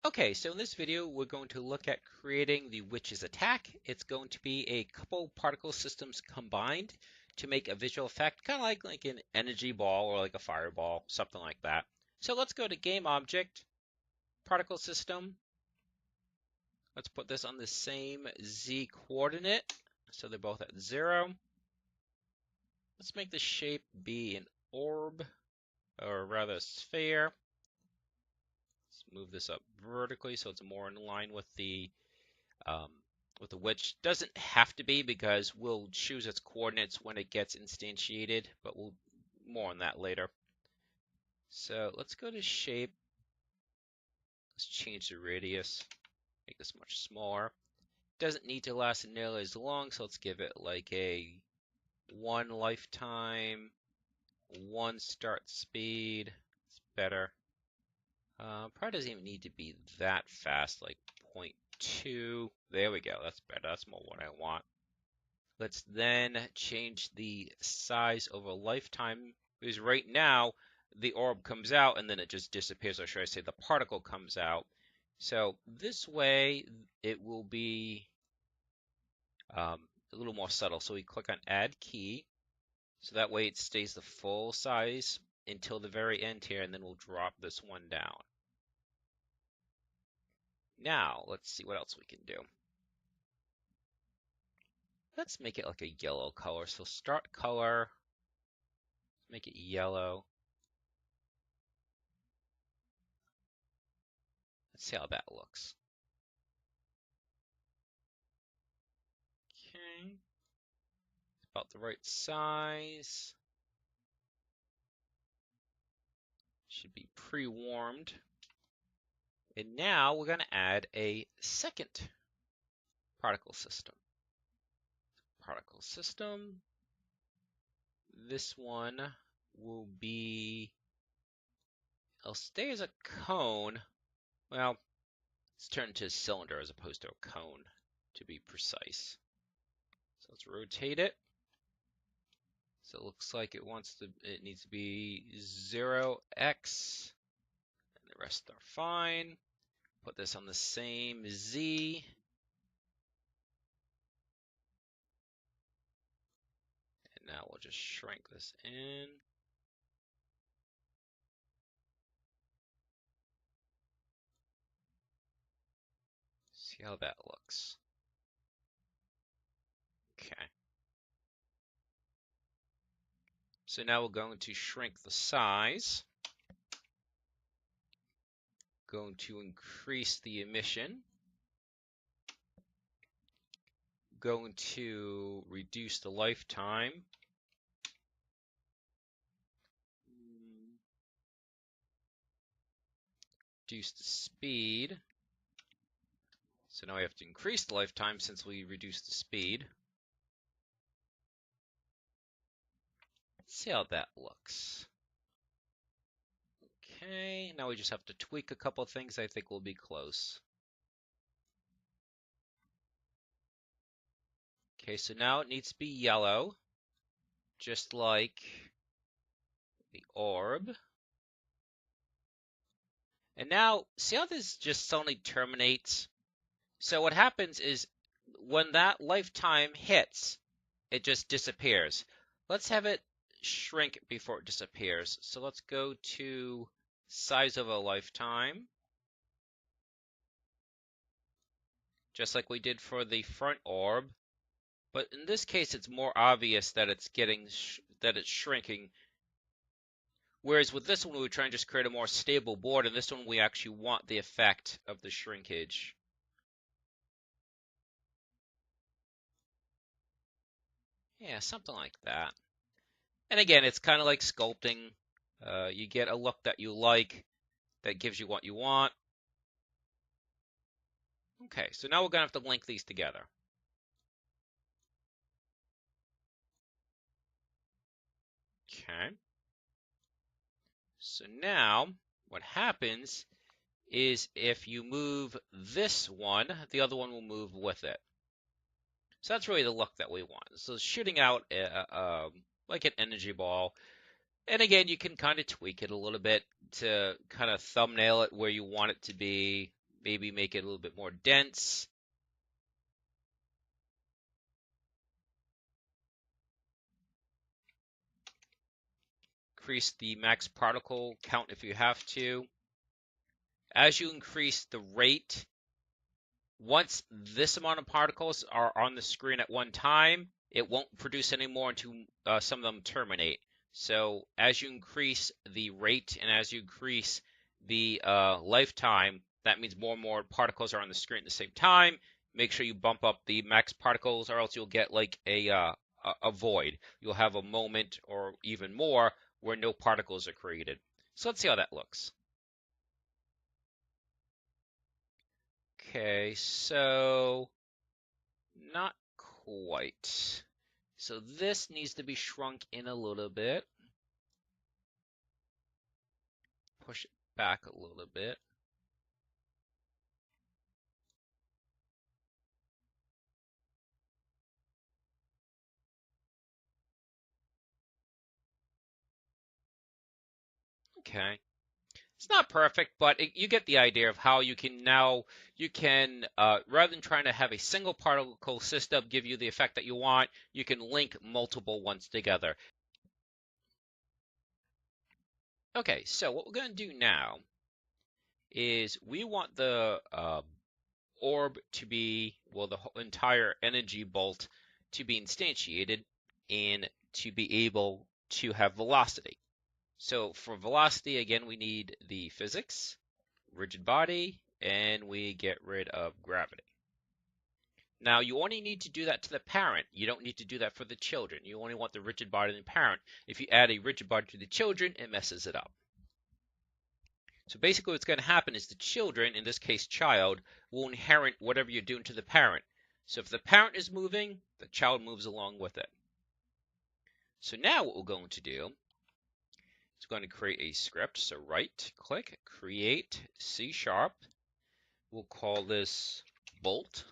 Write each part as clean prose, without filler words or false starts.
Okay, so in this video, we're going to look at creating the witch's attack. It's going to be a couple particle systems combined to make a visual effect, kind of like an energy ball or like a fireball, something like that. So let's go to game object, particle system. Let's put this on the same Z coordinate, so they're both at 0. Let's make the shape be an orb, or rather a sphere. Move this up vertically so it's more in line with the witch. Doesn't have to be because we'll choose its coordinates when it gets instantiated, but we'll more on that later. So let's go to shape. Let's change the radius, make this much smaller. Doesn't need to last nearly as long, so let's give it like a 1 lifetime, 1 start speed. It's better. Probably doesn't even need to be that fast, like 0.2. There we go. That's better. That's more what I want. Let's then change the size over lifetime, because right now the orb comes out and then it just disappears, or should I say the particle comes out. So this way it will be a little more subtle. So we click on add key, so that way it stays the full size until the very end here, and then we'll drop this one down. Now, let's see what else we can do. Let's make it like a yellow color. So start color, make it yellow. Let's see how that looks. Okay, it's about the right size. Should be pre-warmed. And now we're going to add a second particle system. Particle system. This one will be, it'll stay as a cone. Well, it's turned to a cylinder as opposed to a cone, to be precise. So let's rotate it. So it looks like it needs to be 0x, and the rest are fine. Put this on the same Z. And now we'll just shrink this in. See how that looks. Okay. So now we're going to shrink the size. Going to increase the emission. Going to reduce the lifetime. Reduce the speed. So now we have to increase the lifetime since we reduced the speed. Let's see how that looks. Okay, now we just have to tweak a couple things. I think we'll be close. Okay, so now it needs to be yellow, just like the orb. And now, see how this just suddenly terminates? So what happens is when that lifetime hits, it just disappears. Let's have it shrink before it disappears. So let's go to size of a lifetime, just like we did for the front orb. But in this case, it's more obvious that it's shrinking. Whereas with this one, we were trying to just create a more stable board, and this one we actually want the effect of the shrinkage. Yeah, something like that. And again, it's kind of like sculpting. You get a look that you like that gives you what you want. Okay, so now we're going to have to link these together. Okay. So now what happens is if you move this one, the other one will move with it. So that's really the look that we want. So shooting out like an energy ball. And again, you can kind of tweak it a little bit to kind of thumbnail it where you want it to be. Maybe make it a little bit more dense. Increase the max particle count if you have to. As you increase the rate, once this amount of particles are on the screen at one time, it won't produce any more until some of them terminate. So as you increase the rate and as you increase the lifetime, that means more and more particles are on the screen at the same time. Make sure you bump up the max particles, or else you'll get like a void. You'll have a moment or even more where no particles are created. So let's see how that looks. Okay, so not quite. So this needs to be shrunk in a little bit. Push it back a little bit. Okay. It's not perfect, but you get the idea of how you can now, rather than trying to have a single particle system give you the effect that you want, you can link multiple ones together. Okay, so what we're going to do now is we want the orb to be, well, the whole entire energy bolt to be instantiated and to be able to have velocity. So for velocity, again, we need the physics, rigid body, and we get rid of gravity. Now, you only need to do that to the parent. You don't need to do that for the children. You only want the rigid body in the parent. If you add a rigid body to the children, it messes it up. So basically what's going to happen is the children, in this case child, will inherit whatever you're doing to the parent. So if the parent is moving, the child moves along with it. So now what we're going to do is going to create a script. So right click, create C#. We'll call this bolt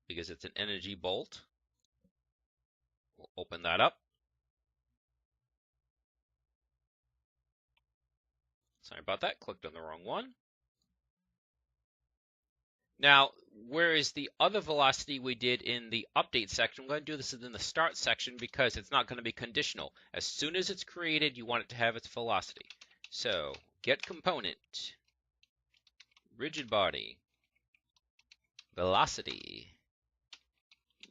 because it's an energy bolt. We'll open that up. Sorry about that, clicked on the wrong one. Now, whereas the other velocity we did in the update section, I'm going to do this in the start section because it's not going to be conditional. As soon as it's created, you want it to have its velocity. So, get component, rigid body, velocity,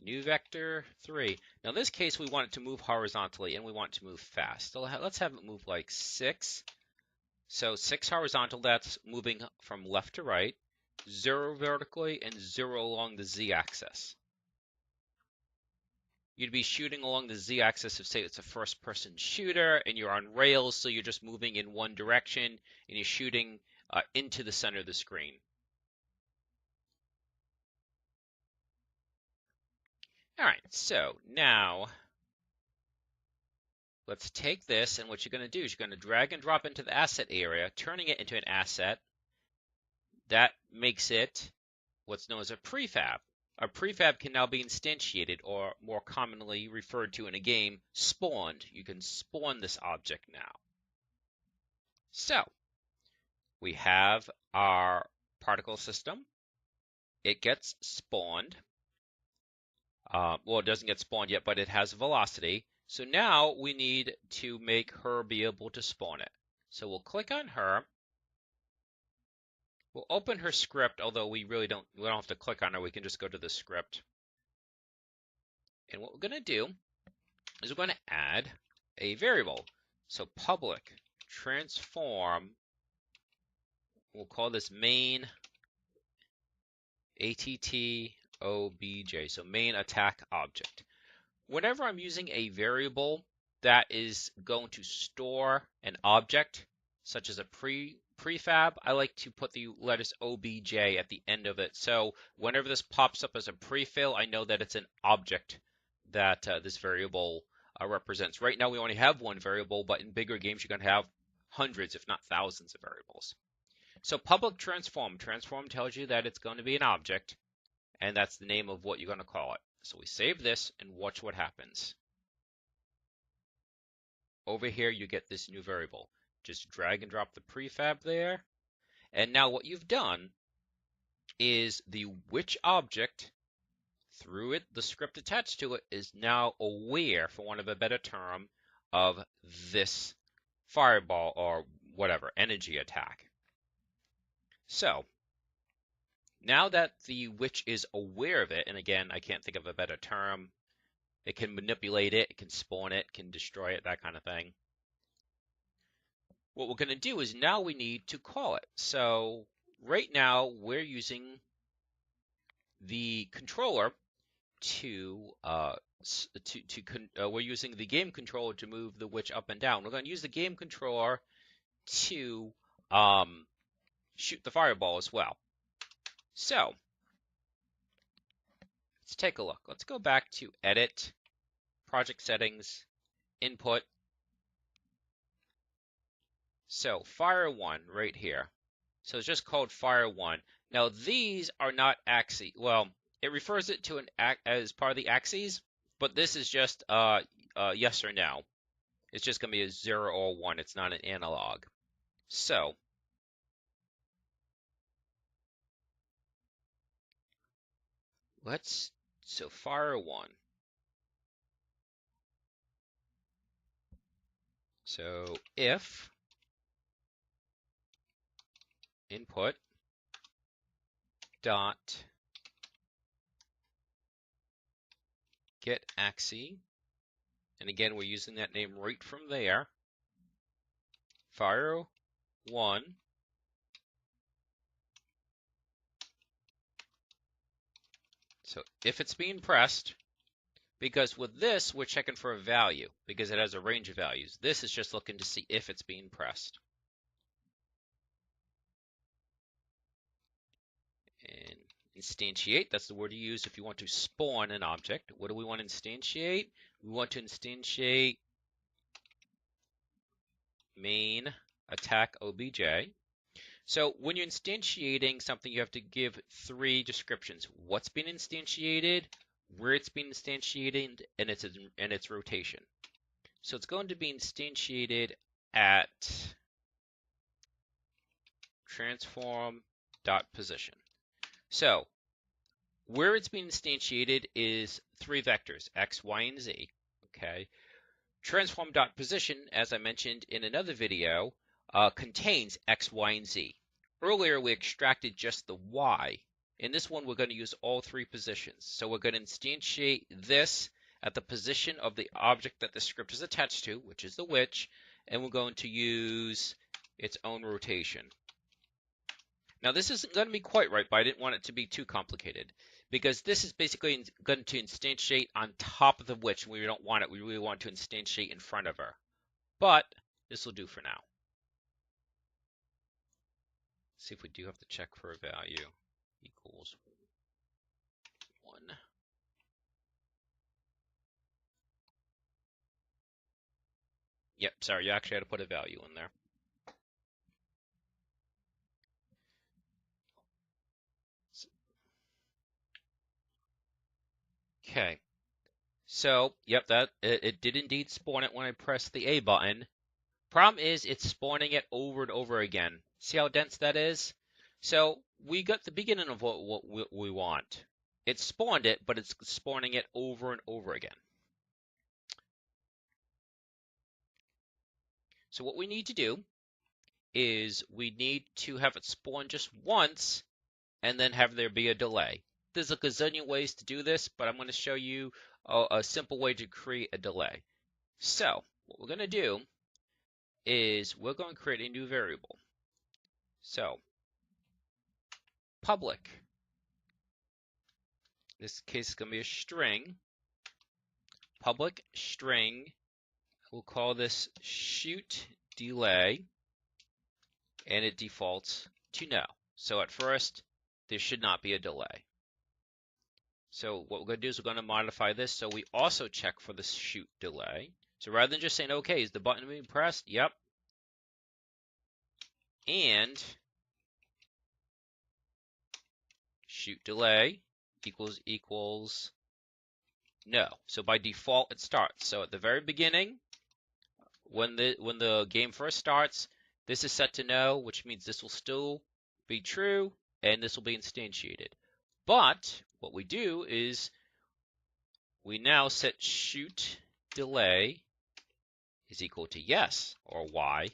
new vector 3. Now, in this case, we want it to move horizontally and we want it to move fast. So let's have it move like 6. So 6 horizontal, that's moving from left to right, 0 vertically, and 0 along the z-axis. You'd be shooting along the z-axis if, say, it's a first-person shooter, and you're on rails, so you're just moving in one direction, and you're shooting into the center of the screen. All right, so now let's take this, and what you're going to do is you're going to drag and drop into the asset area, turning it into an asset. That makes it what's known as a prefab. A prefab can now be instantiated, or more commonly referred to in a game, spawned. You can spawn this object now. So, we have our particle system. It gets spawned. Well, it doesn't get spawned yet, but it has velocity. So now we need to make her be able to spawn it. So we'll click on her. We'll open her script, although we don't have to click on her. We can just go to the script. And what we're going to do is we're going to add a variable. So public transform, we'll call this main ATT-OBJ, so main attack object. Whenever I'm using a variable that is going to store an object, such as a prefab, I like to put the letters OBJ at the end of it. So whenever this pops up as a prefill, I know that it's an object that this variable represents. Right now we only have one variable, but in bigger games you're going to have hundreds, if not thousands of variables. So public transform. Transform tells you that it's going to be an object, and that's the name of what you're going to call it. So we save this and watch what happens. Over here you get this new variable. Just drag and drop the prefab there. And now what you've done is the which object through it, the script attached to it, is now aware, for want of a better term, of this fireball or whatever energy attack. So now that the witch is aware of it, and again, I can't think of a better term, it can manipulate it, it can spawn it, can destroy it, that kind of thing. What we're going to do is now we need to call it. So right now we're using the controller we're using the game controller to move the witch up and down. We're going to use the game controller to shoot the fireball as well. So let's take a look. Let's go back to Edit, Project Settings, Input. So Fire 1 right here. So it's just called Fire 1. Now these are not axes. Well, it refers it to as part of the axes, but this is just yes or no. It's just going to be a 0 or 1. It's not an analog. So Fire 1. So if input dot get axis, and again we're using that name right from there, Fire 1 so if it's being pressed, because with this we're checking for a value because it has a range of values. This is just looking to see if it's being pressed. And instantiate, that's the word you use if you want to spawn an object. What do we want to instantiate? We want to instantiate main attack obj. So when you're instantiating something, you have to give 3 descriptions: what's been instantiated, where it's been instantiated, and its rotation. So it's going to be instantiated at transform.position. So where it's being instantiated is 3 vectors, x, y, and z. Okay. Transform.position, as I mentioned in another video, contains x, y, and z. Earlier we extracted just the y. In this one we're going to use all 3 positions. So we're going to instantiate this at the position of the object that the script is attached to, which is the witch, and we're going to use its own rotation. Now this isn't going to be quite right, but I didn't want it to be too complicated, because this is basically going to instantiate on top of the witch. We don't want it. We really want to instantiate in front of her. But this will do for now. Let's see if we do have to check for a value equals 1. Yep, sorry, you actually had to put a value in there. Okay, so yep, it did indeed spawn it when I pressed the A button. Problem is it's spawning it over and over again. See how dense that is? So we got the beginning of what we want. It spawned it, but it's spawning it over and over again. So what we need to do is we need to have it spawn just once and then have there be a delay. There's a gazillion ways to do this, but I'm going to show you a simple way to create a delay. So what we're going to do is we're going to create a new variable. So public, in this case it's going to be a string, public string, we'll call this shoot delay, and it defaults to no. So at first there should not be a delay. So what we're going to do is we're going to modify this so we also check for the shoot delay. So rather than just saying, okay, is the button being pressed? Yep. And shoot delay equals no. So by default it starts. So at the very beginning, when the game first starts, this is set to no, which means this will still be true. and this will be instantiated. But what we do is we now set shoot delay is equal to yes, or y.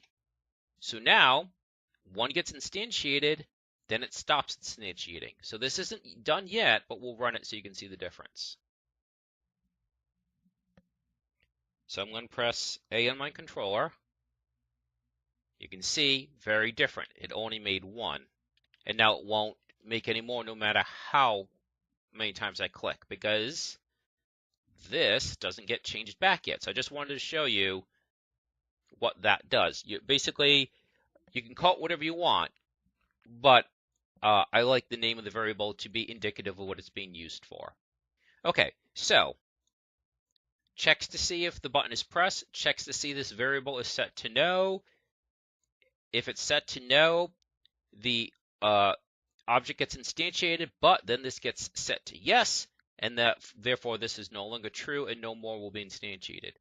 So now one gets instantiated, then it stops instantiating. So this isn't done yet, but we'll run it so you can see the difference. So I'm going to press A on my controller. You can see, very different. It only made one. And now it won't make any more no matter how many times I click, because this doesn't get changed back yet. So I just wanted to show you what that does. Basically, you can call it whatever you want, but I like the name of the variable to be indicative of what it's being used for. Okay, so checks to see if the button is pressed, checks to see this variable is set to no. If it's set to no, the object gets instantiated, but then this gets set to yes, and therefore this is no longer true and no more will be instantiated.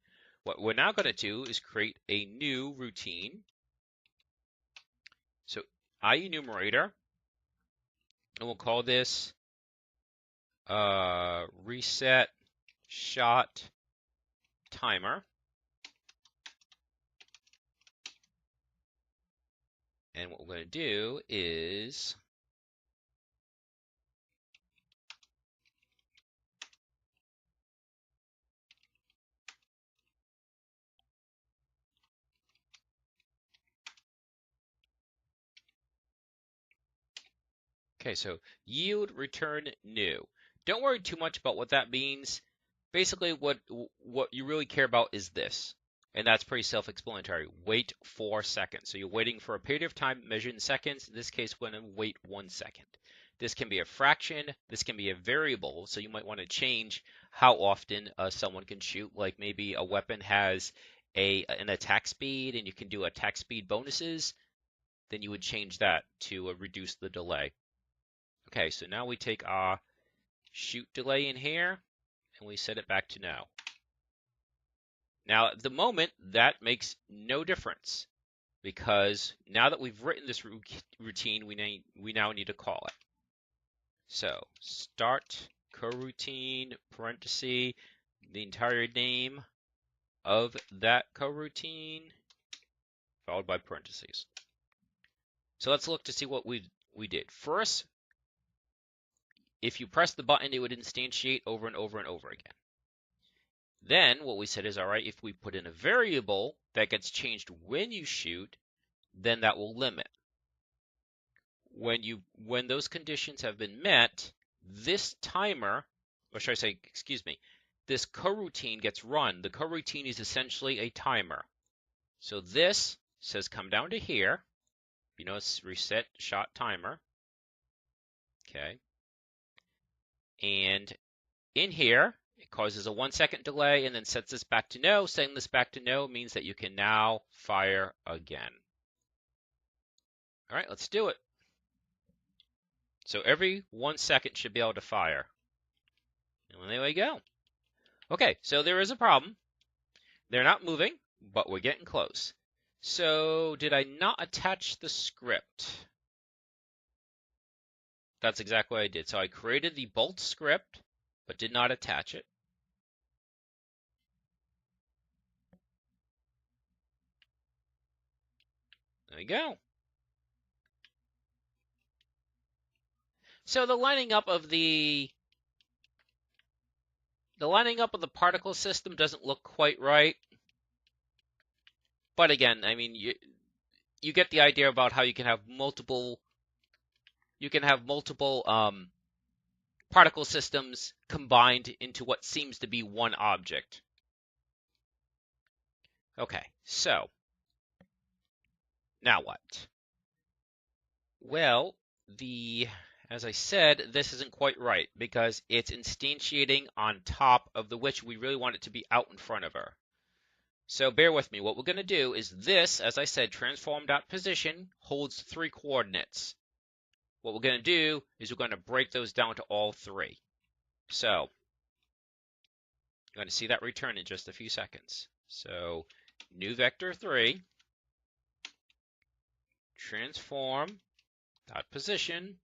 What we're now going to do is create a new routine. So IEnumerator, and we'll call this reset shot timer. And what we're going to do is okay, so yield return new. Don't worry too much about what that means. Basically, what you really care about is this, and that's pretty self-explanatory. Wait 4 seconds. So you're waiting for a period of time measured in seconds. In this case, we're going to wait 1 second. This can be a fraction. This can be a variable. So you might want to change how often someone can shoot. Like maybe a weapon has an attack speed, and you can do attack speed bonuses. Then you would change that to reduce the delay. Okay, so now we take our shoot delay in here, and we set it back to no. Now, at the moment, that makes no difference, because now that we've written this routine, we now need to call it. So, start coroutine, parenthesis, the entire name of that coroutine, followed by parentheses. So let's look to see what we did. First, if you press the button, it would instantiate over and over and over again. Then what we said is, all right, if we put in a variable that gets changed when you shoot, then that will limit. When those conditions have been met, this timer, or should I say, excuse me, this coroutine gets run. The coroutine is essentially a timer. So this says come down to here. You know, it's reset shot timer. Okay. And in here, it causes a 1 second delay and then sets this back to no. Setting this back to no means that you can now fire again. All right, let's do it. So every 1 second should be able to fire. And there we go. Okay, so there is a problem. They're not moving, but we're getting close. So did I not attach the script? That's exactly what I did. So I created the bolt script, but did not attach it. There we go. So the lining up of the particle system doesn't look quite right. But again, I mean, you get the idea about how you can have multiple particle systems combined into what seems to be one object. Okay, so now what? Well, as I said, this isn't quite right because it's instantiating on top of the witch. We really want it to be out in front of her. So bear with me. What we're going to do is this, as I said, transform.position holds 3 coordinates. What we're going to do is we're going to break those down to all 3. So you're going to see that return in just a few seconds. So new vector 3, transform.position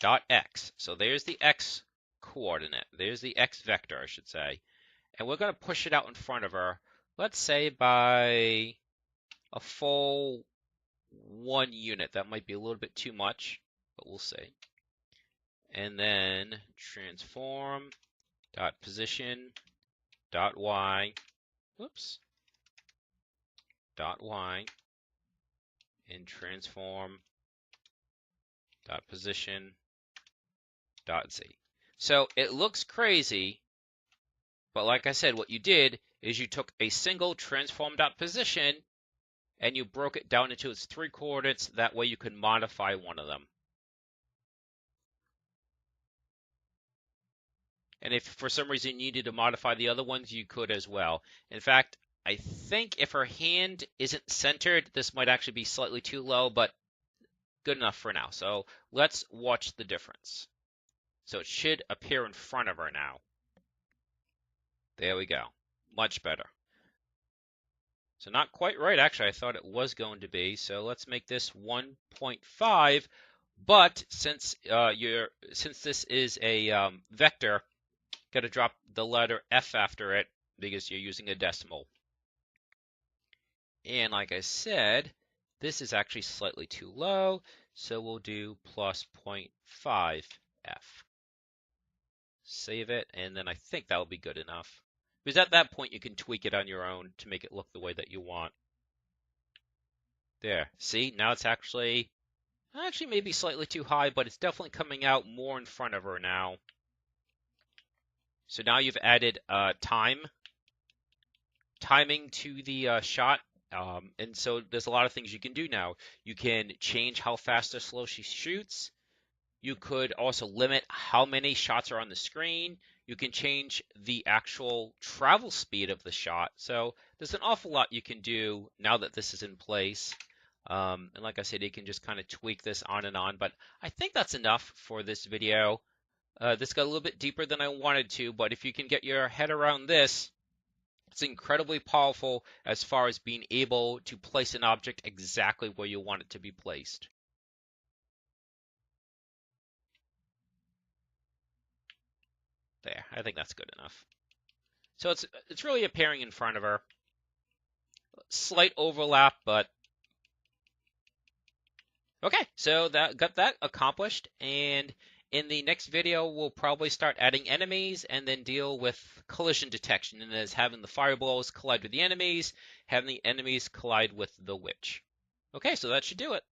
dot x. So there's the x coordinate. There's the x vector, I should say. And we're going to push it out in front of her, let's say by a full 1 unit. That might be a little bit too much, but we'll see. And then transform dot position dot y, whoops, dot y, and transform dot position dot z. So it looks crazy, but like I said, what you did is you took a single transform dot position and you broke it down into its 3 coordinates. That way you can modify one of them. And if for some reason you needed to modify the other ones, you could as well. In fact, I think if her hand isn't centered, this might actually be slightly too low, but good enough for now. So let's watch the difference. So it should appear in front of her now. There we go. Much better. So not quite right, actually. I thought it was going to be. So let's make this 1.5. But since this is a vector, got to drop the letter F after it because you're using a decimal. And like I said, this is actually slightly too low, so we'll do plus 0.5 F. Save it, and then I think that'll be good enough. Because at that point, you can tweak it on your own to make it look the way that you want. There, see? Now it's actually maybe slightly too high, but it's definitely coming out more in front of her now. So now you've added timing to the shot, and so there's a lot of things you can do now. You can change how fast or slow she shoots. You could also limit how many shots are on the screen. You can change the actual travel speed of the shot. So there's an awful lot you can do now that this is in place. And like I said, you can just kind of tweak this on and on. But I think that's enough for this video. This got a little bit deeper than I wanted to, but if you can get your head around this, it's incredibly powerful as far as being able to place an object exactly where you want it to be placed. There, I think that's good enough. So it's really appearing in front of her. Slight overlap, but okay, so that got that accomplished, and in the next video, we'll probably start adding enemies and then deal with collision detection, and that is having the fireballs collide with the enemies, having the enemies collide with the witch. Okay, so that should do it.